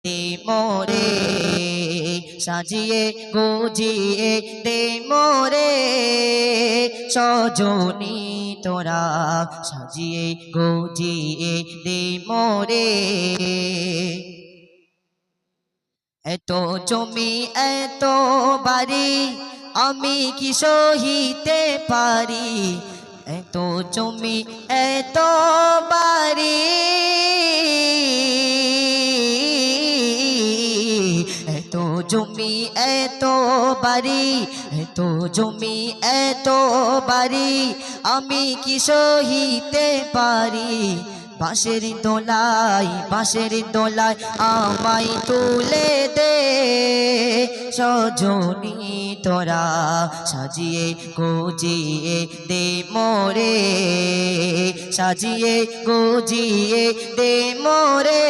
দে মোরে সাজিয়ে গুজিয়ে দে মোরে সজনী তোরা সাজিয়ে গুজিয়ে দে মোরে এত জমি এত বাড়ি আমি কি সহিতে পারি এত জমি এত বাড়ি এত জমি এত বাড়ি এত জমি এত বাড়ি আমি কি সহিতে পারি বাঁশের দোলায় আমায় তুলে দে সজনী তোরা সাজিয়ে গুজিয়ে দে মোরে সাজিয়ে গুজিয়ে দে মোরে